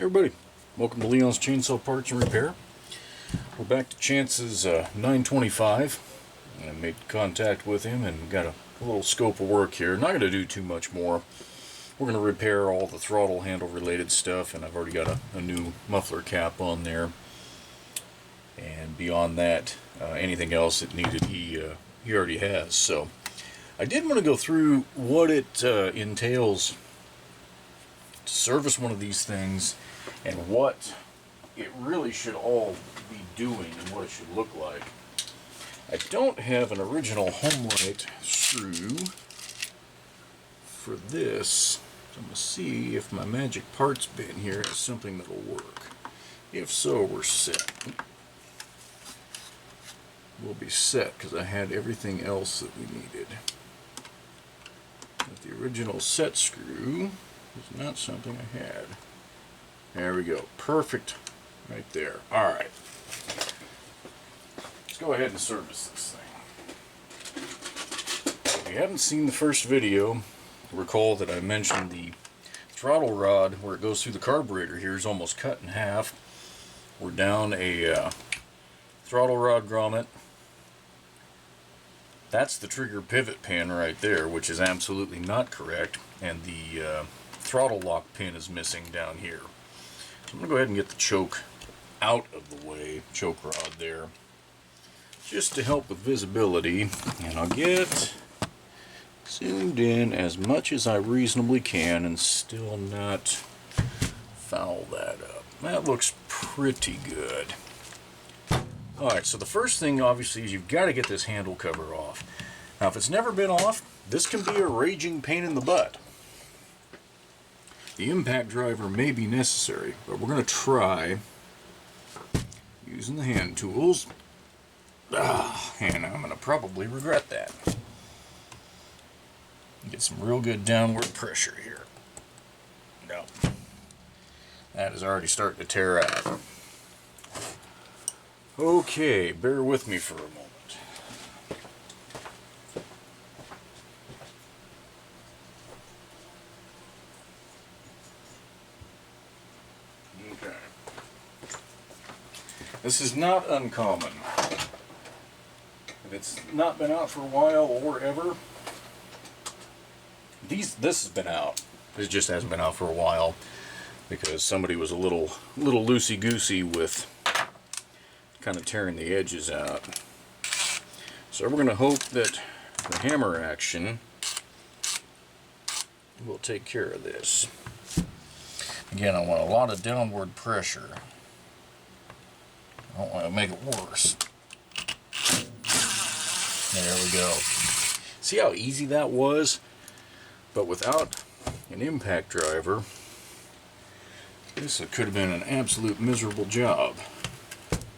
Everybody, welcome to Leon's Chainsaw Parts and Repair. We're back to Chantz's 925. I made contact with him and got a little scope of work here. Not going to do too much more. We're going to repair all the throttle handle related stuff, and I've already got a new muffler cap on there. And beyond that, anything else that needed he already has. So I did want to go through what it entails to service one of these things and what it really should all be doing and what it should look like. I don't have an original Homelite screw for this, so I'm going to see if my magic parts bin here is something that'll work. If so, we're set. We'll be set because I had everything else that we needed. But the original set screw is not something I had. There we go. Perfect. Right there. Alright. Let's go ahead and service this thing. If you haven't seen the first video, recall that I mentioned the throttle rod where it goes through the carburetor here is almost cut in half. We're down a throttle rod grommet. That's the trigger pivot pin right there, which is absolutely not correct, and the throttle lock pin is missing down here. So I'm going to go ahead and get the choke out of the way, choke rod there, just to help with visibility, and I'll get zoomed in as much as I reasonably can and still not foul that up. That looks pretty good. Alright, so the first thing obviously is you've got to get this handle cover off. Now if it's never been off, this can be a raging pain in the butt. The impact driver may be necessary, but we're going to try using the hand tools. And I'm going to probably regret that. Get some real good downward pressure here. No. That is already starting to tear out. Okay, bear with me for a moment. Okay. This is not uncommon. If it's not been out for a while or ever, this has been out. This just hasn't been out for a while because somebody was a little loosey-goosey with kind of tearing the edges out. So we're going to hope that the hammer action will take care of this. Again, I want a lot of downward pressure. I don't want to make it worse. There we go. See how easy that was? But without an impact driver, this could have been an absolute miserable job.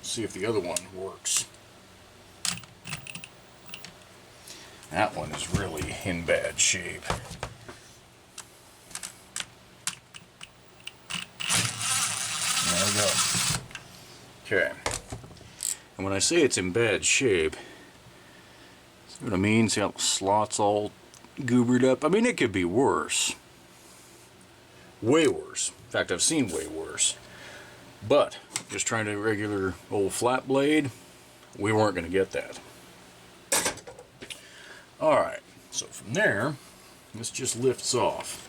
See if the other one works. That one is really in bad shape. There we go. Okay. And when I say it's in bad shape, see what I mean? See how the slot's all goobered up? I mean, it could be worse. Way worse. In fact, I've seen way worse. But just trying a regular old flat blade, we weren't going to get that. Alright, so from there, this just lifts off.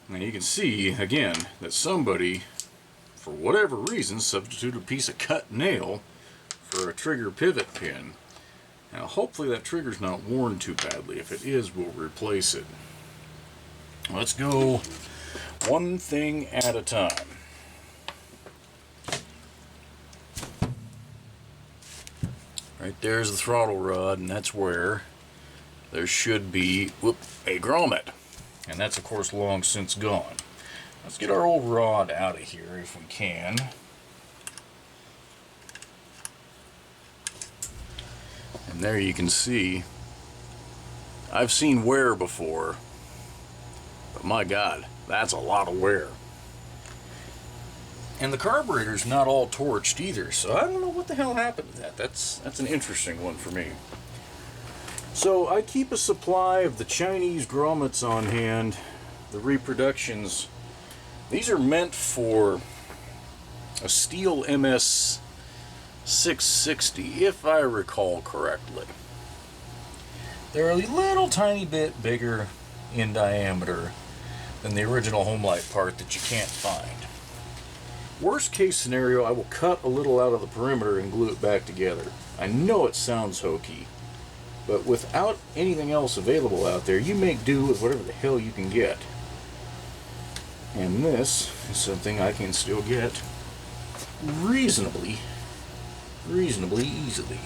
And you can see, again, that somebody, for whatever reason, substituted a piece of cut nail for a trigger pivot pin. Now, hopefully that trigger's not worn too badly. If it is, we'll replace it. Let's go one thing at a time. Right there's the throttle rod, and that's where there should be a grommet. And that's of course long since gone. Let's get our old rod out of here if we can. And there you can see, I've seen wear before, but my God, that's a lot of wear. And the carburetor's not all torched either, so I don't know what the hell happened to that. That's an interesting one for me. So I keep a supply of the Chinese grommets on hand, the reproductions These are meant for a steel MS 660, if I recall correctly. They're a little tiny bit bigger in diameter than the original Homelite part that you can't find. Worst case scenario, I will cut a little out of the perimeter and glue it back together. I know it sounds hokey, but without anything else available out there, you make do with whatever the hell you can get. And this is something I can still get reasonably easily.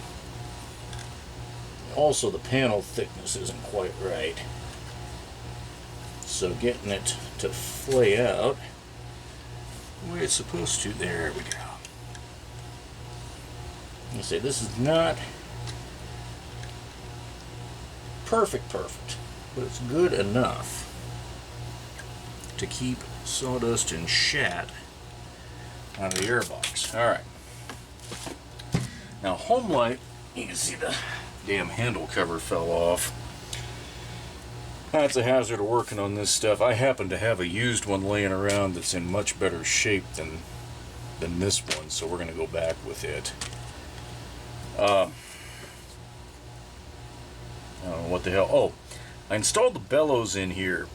Also, the panel thickness isn't quite right, so getting it to flay out the way it's supposed to, there we go. I say this is not perfect, but it's good enough to keep sawdust and shat out of the airbox. Alright. Now, Homelite, you can see the damn handle cover fell off. That's a hazard of working on this stuff. I happen to have a used one laying around that's in much better shape than this one, so we're going to go back with it. I don't know what the hell. Oh, I installed the bellows in here.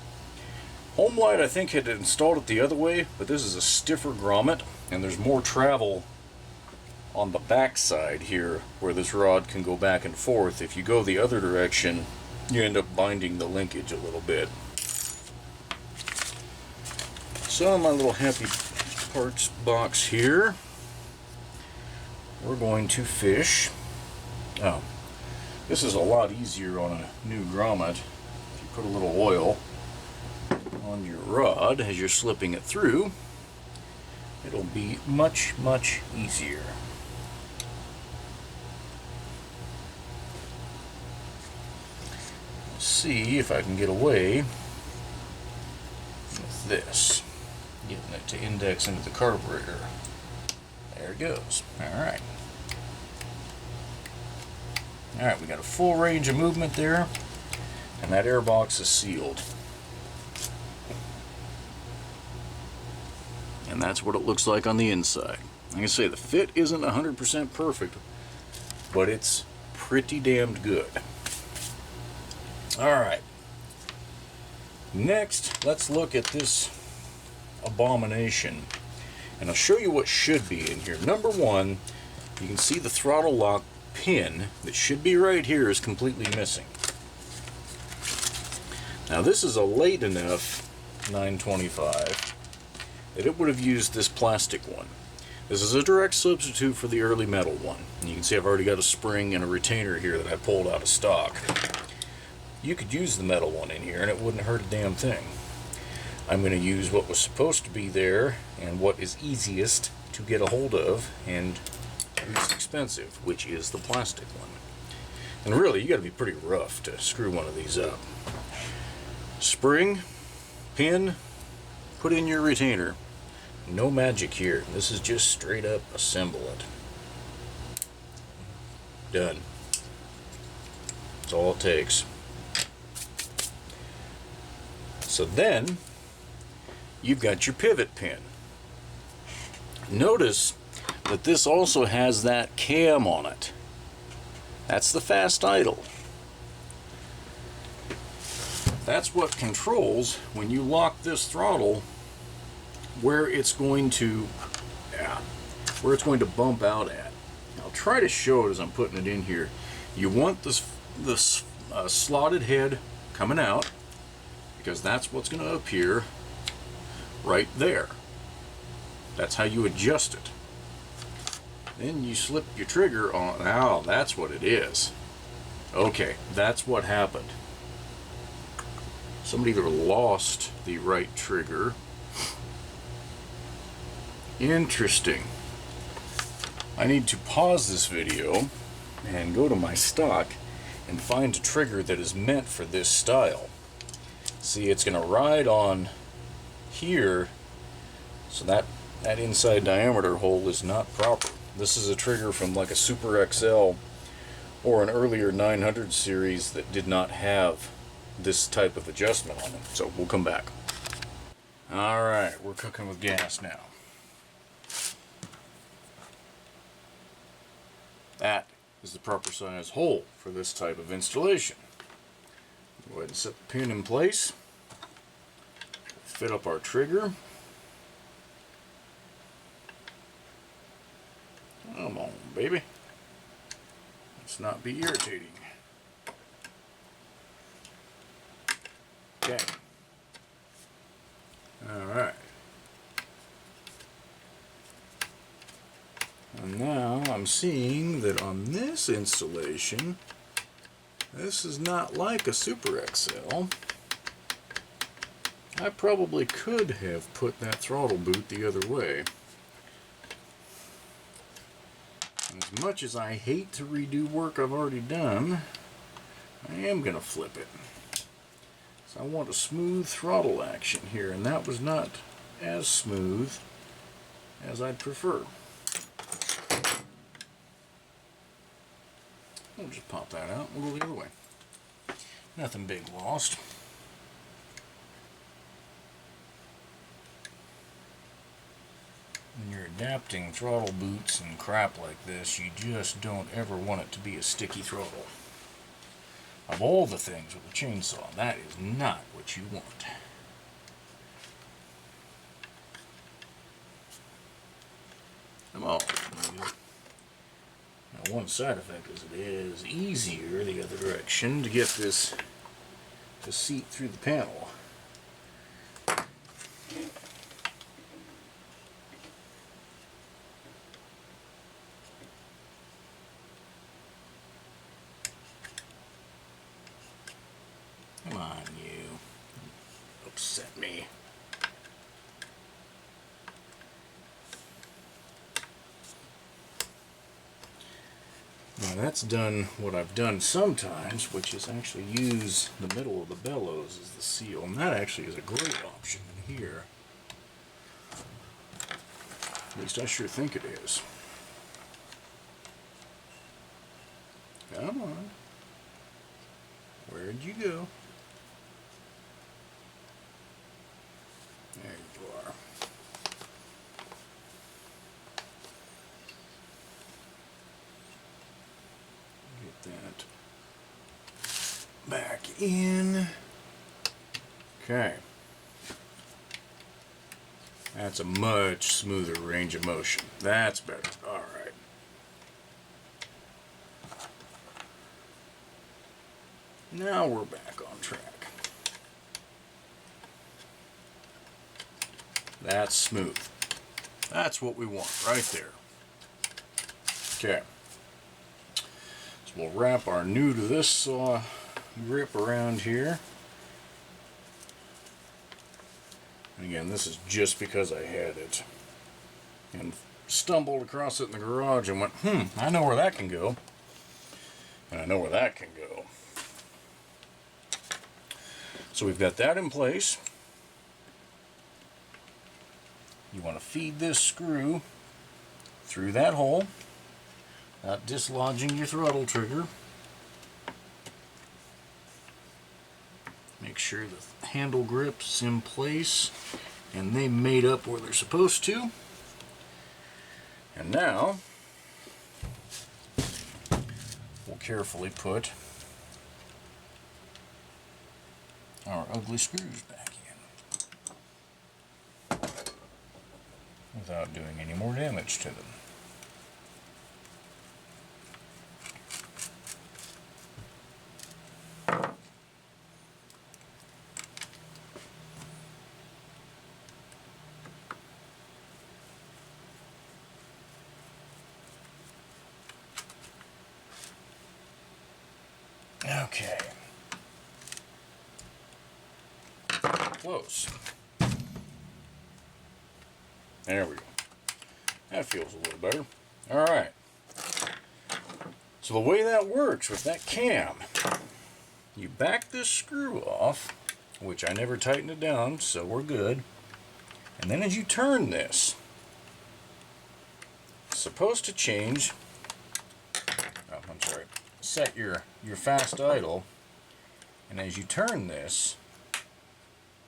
Homelite, I think, had installed it the other way, but this is a stiffer grommet, and there's more travel on the back side here where this rod can go back and forth. If you go the other direction, you end up binding the linkage a little bit. So my little happy parts box here, we're going to fish. Oh, this is a lot easier on a new grommet. If you put a little oil on your rod as you're slipping it through, it'll be much easier. Let's see if I can get away with this, getting it to index into the carburetor. There it goes. Alright, we got a full range of movement there, and that airbox is sealed. And that's what it looks like on the inside. Like I say, the fit isn't 100% perfect, but it's pretty damned good. Alright. Next, let's look at this abomination. And I'll show you what should be in here. Number one, you can see the throttle lock pin that should be right here is completely missing. Now this is a late enough 925 that it would have used this plastic one. This is a direct substitute for the early metal one. And you can see I've already got a spring and a retainer here that I pulled out of stock. You could use the metal one in here and it wouldn't hurt a damn thing. I'm going to use what was supposed to be there and what is easiest to get a hold of and least expensive, which is the plastic one. And really, you got to be pretty rough to screw one of these up. Spring, pin, put in your retainer. No magic here. This is just straight up assemble it. Done. That's all it takes. So then, you've got your pivot pin. Notice that this also has that cam on it. That's the fast idle. That's what controls when you lock this throttle where it's going to bump out at. I'll try to show it as I'm putting it in here. You want this slotted head coming out because that's what's going to appear right there. That's how you adjust it. Then you slip your trigger on. Now that's what it is. Okay, that's what happened. Somebody either lost the right trigger. Interesting. I need to pause this video and go to my stock and find a trigger that is meant for this style. See, it's going to ride on here, so that inside diameter hole is not proper. This is a trigger from like a Super XL or an earlier 900 series that did not have this type of adjustment on it. So we'll come back. Alright, we're cooking with gas now. That is the proper size hole for this type of installation. Go ahead and set the pin in place. Fit up our trigger. Come on, baby. Let's not be irritating. Okay. Alright. And now I'm seeing that on this installation, this is not like a Super XL. I probably could have put that throttle boot the other way. And as much as I hate to redo work I've already done, I am going to flip it. So I want a smooth throttle action here, and that was not as smooth as I'd prefer. We'll just pop that out and we'll go the other way. Nothing big lost. When you're adapting throttle boots and crap like this, you just don't ever want it to be a sticky throttle. Of all the things with a chainsaw, that is not what you want. Come on. Now, one side effect is it is easier the other direction to get this to seat through the panel. Come on, you. Upset me. Now that's done what I've done sometimes, which is actually use the middle of the bellows as the seal, and that actually is a great option here. At least I sure think it is. Come on. Where'd you go? There you are. Get that back in. Okay. That's a much smoother range of motion. That's better. All right. Now we're back on track. That's smooth. That's what we want right there. Okay. So we'll wrap our new to this saw grip around here. And again, this is just because I had it and stumbled across it in the garage and went, I know where that can go. And I know where that can go. So we've got that in place. You want to feed this screw through that hole, not dislodging your throttle trigger. Make sure the handle grip's in place and they made up where they're supposed to. And now we'll carefully put our ugly screws back in without doing any more damage to them. Okay. Close. There we go. That feels a little better. Alright. So the way that works with that cam, you back this screw off, which I never tightened it down, so we're good. And then as you turn this, it's supposed to change, set your fast idle, and as you turn this,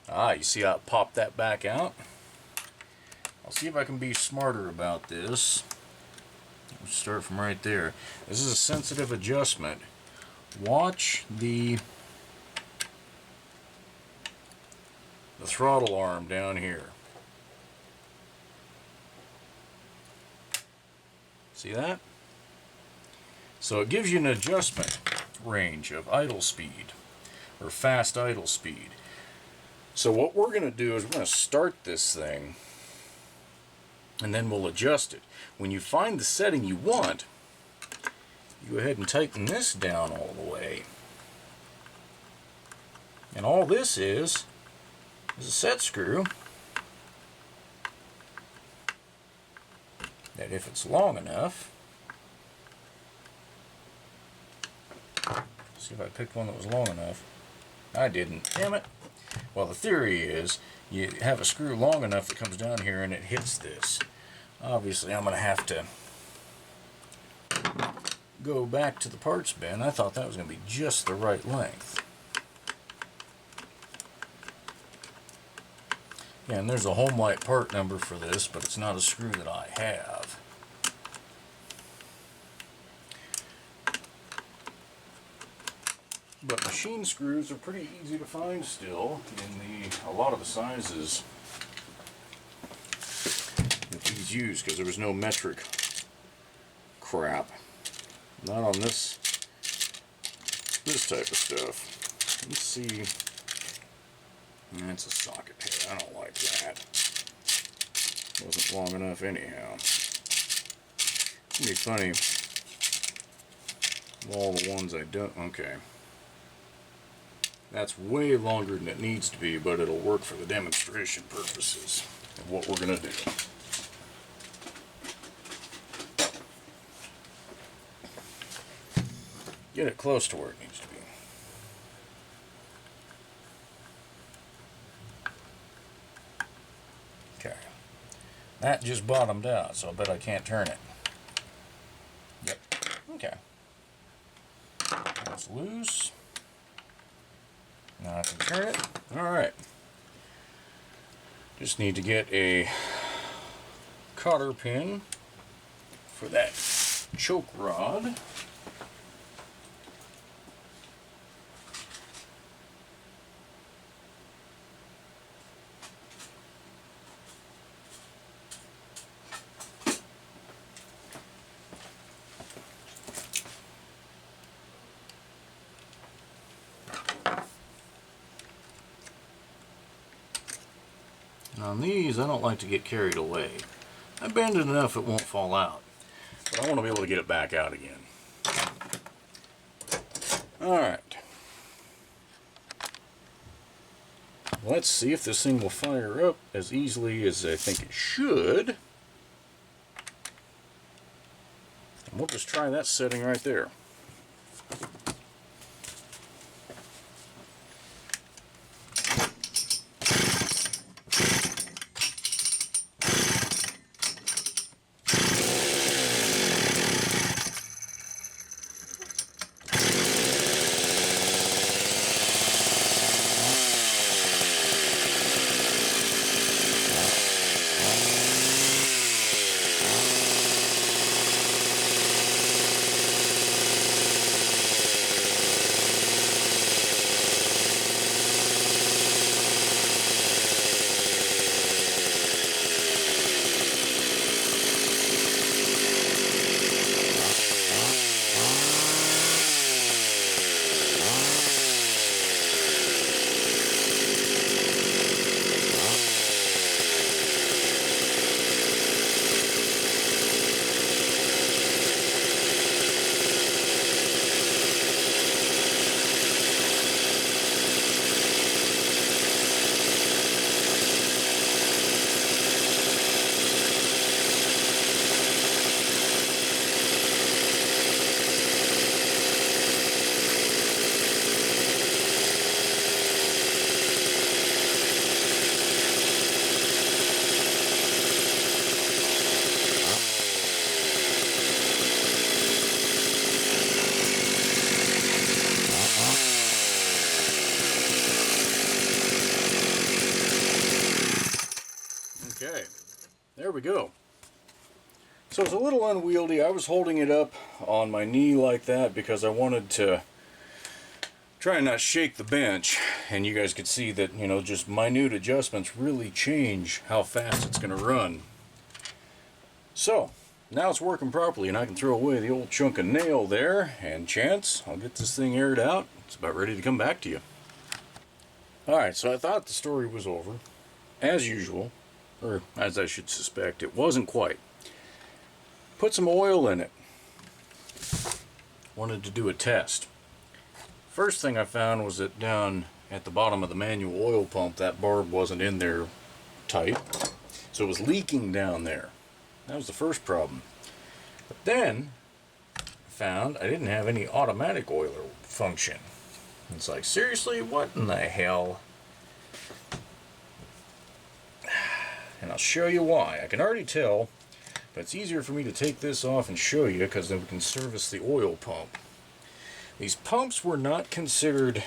You see how it popped that back out? I'll see if I can be smarter about this. Let's start from right there. This is a sensitive adjustment. Watch the throttle arm down here. See that? So it gives you an adjustment range of idle speed, or fast idle speed. So what we're going to do is we're going to start this thing, and then we'll adjust it. When you find the setting you want, you go ahead and tighten this down all the way. And all this is a set screw that, if it's long enough, see if I picked one that was long enough. I didn't. Damn it. Well, the theory is you have a screw long enough that comes down here and it hits this. Obviously, I'm going to have to go back to the parts bin. I thought that was going to be just the right length. Yeah, and there's a Homelite part number for this, but it's not a screw that I have. But machine screws are pretty easy to find still in a lot of the sizes that these use, because there was no metric crap. Not on this type of stuff. Let's see. That's a socket head. I don't like that. Wasn't long enough anyhow. It'd be funny. All the ones I don't. Okay. That's way longer than it needs to be, but it'll work for the demonstration purposes of what we're going to do. Get it close to where it needs to be. Okay. That just bottomed out, so I bet I can't turn it. Yep. Okay. That's loose. Now I can turn it. Alright. Just need to get a cotter pin for that choke rod. On these, I don't like to get carried away. I bend it enough it won't fall out, but I want to be able to get it back out again. Alright. Let's see if this thing will fire up as easily as I think it should. And we'll just try that setting right there. Okay, there we go. So it's a little unwieldy. I was holding it up on my knee like that because I wanted to try and not shake the bench, and you guys could see that, you know, just minute adjustments really change how fast it's going to run. So now it's working properly, and I can throw away the old chunk of nail there, and Chance, I'll get this thing aired out. It's about ready to come back to you. Alright, so I thought the story was over. As usual, or as I should suspect, it wasn't quite. Put some oil in it. Wanted to do a test. First thing I found was that down at the bottom of the manual oil pump, that barb wasn't in there tight, so it was leaking down there. That was the first problem. But then I found I didn't have any automatic oiler function. It's like, seriously, what in the hell? And I'll show you why. I can already tell, but it's easier for me to take this off and show you because then we can service the oil pump. These pumps were not considered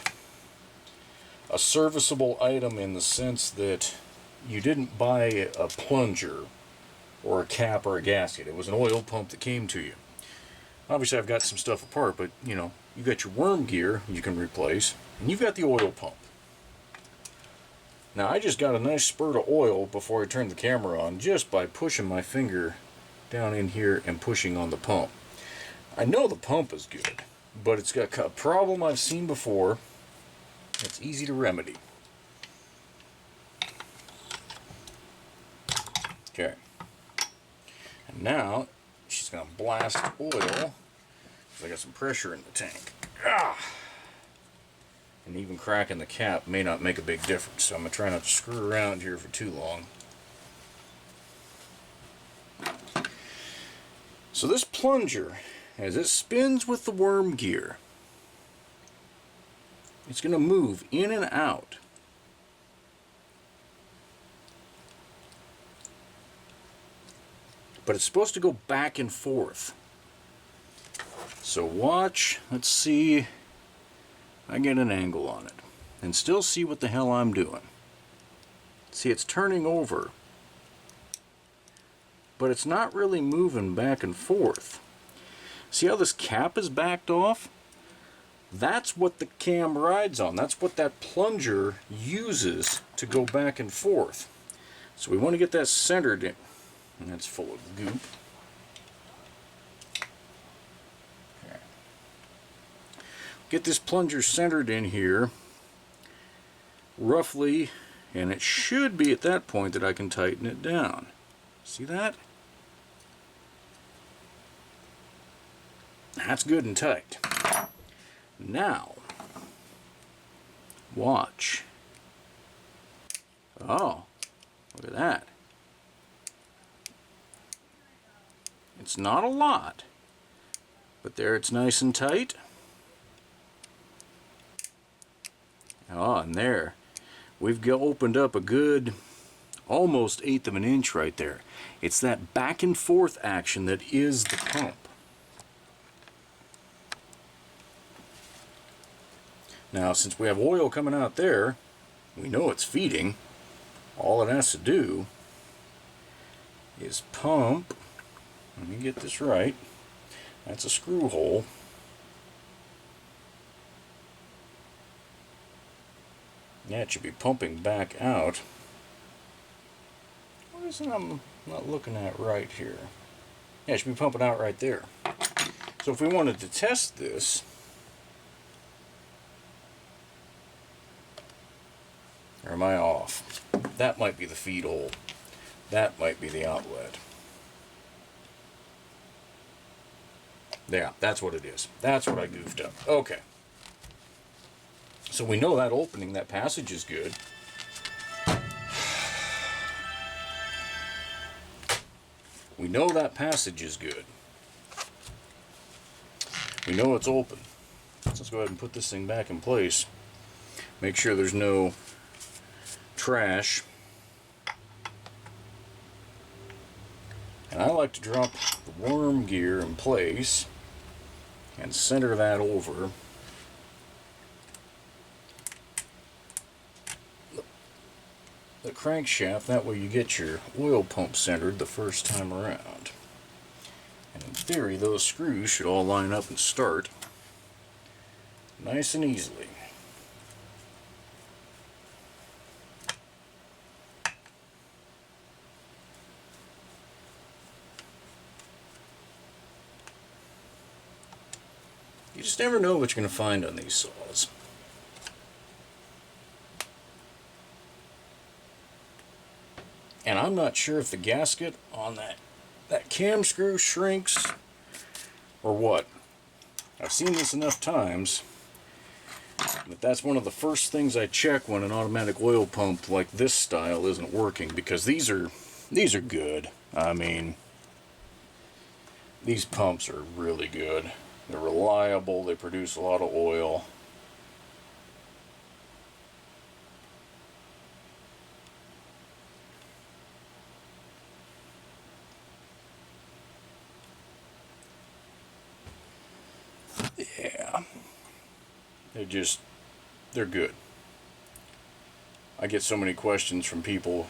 a serviceable item in the sense that you didn't buy a plunger or a cap or a gasket. It was an oil pump that came to you. Obviously I've got some stuff apart, but you know, you got your worm gear you can replace, and you've got the oil pump. Now I just got a nice spurt of oil before I turned the camera on just by pushing my finger down in here and pushing on the pump. I know the pump is good, but it's got a problem I've seen before. It's easy to remedy. Okay. And now she's going to blast oil because I got some pressure in the tank. Ah! And even cracking the cap may not make a big difference, so I'm going to try not to screw around here for too long. So this plunger, as it spins with the worm gear, it's going to move in and out. But it's supposed to go back and forth. So watch, let's see. I get an angle on it and still see what the hell I'm doing. See, it's turning over, but it's not really moving back and forth. See how this cap is backed off? That's what the cam rides on. That's what that plunger uses to go back and forth. So we want to get that centered in. And that's full of goop. Okay. Get this plunger centered in here roughly, and it should be at that point that I can tighten it down. See that? That's good and tight. Now, watch. Oh, look at that. It's not a lot, but there it's nice and tight. Oh, and there we've opened up a good almost 1/8 of an inch right there. It's that back and forth action that is the pump. Now, since we have oil coming out there, we know it's feeding. All it has to do is pump. Let me get this right. That's a screw hole. Yeah, it should be pumping back out. What is it I'm not looking at right here? Yeah, it should be pumping out right there. So if we wanted to test this, or am I off? That might be the feed hole. That might be the outlet. Yeah, that's what it is. That's what I goofed up. Okay. So we know that opening, that passage is good. We know that passage is good. We know it's open. Let's go ahead and put this thing back in place. Make sure there's no trash. And I like to drop the worm gear in place and center that over. The crankshaft. That way you get your oil pump centered the first time around. And in theory, those screws should all line up and start nice and easily. You just never know what you're going to find on these saws. And I'm not sure if the gasket on that cam screw shrinks or what. I've seen this enough times that that's one of the first things I check when an automatic oil pump like this style isn't working, because these are good. I mean, these pumps are really good. They're reliable, they produce a lot of oil. Yeah, they're good. I get so many questions from people.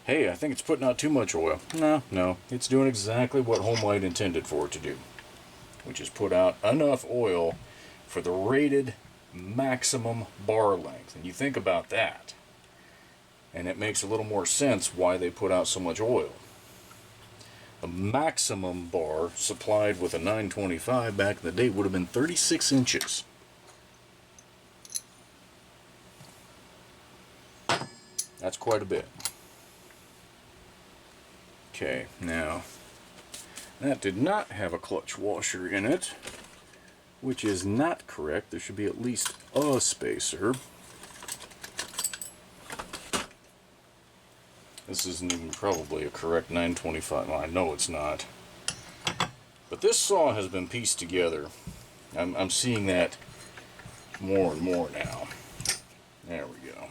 Hey, I think it's putting out too much oil. No, it's doing exactly what Homelite intended for it to do, which is put out enough oil for the rated maximum bar length. And you think about that, and it makes a little more sense why they put out so much oil. The maximum bar supplied with a 925 back in the day would have been 36 inches. That's quite a bit. Okay, now that did not have a clutch washer in it, which is not correct. There should be at least a spacer. This isn't even probably a correct 925. Well, I know it's not. But this saw has been pieced together. I'm seeing that more and more now. There we go.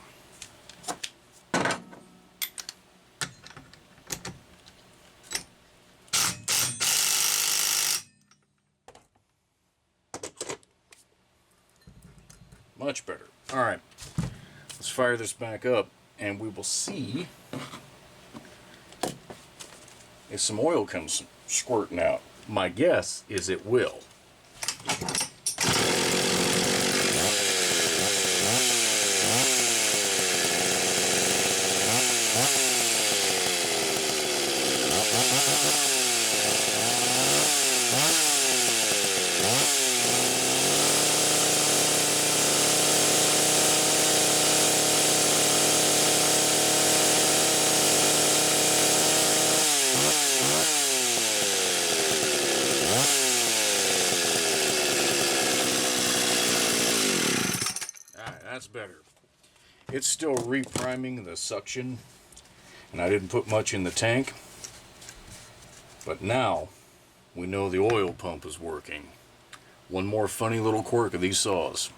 Much better. Alright, let's fire this back up and we will see if some oil comes squirting out. My guess is it will. That's better. It's still repriming the suction, and I didn't put much in the tank, but now we know the oil pump is working. One more funny little quirk of these saws.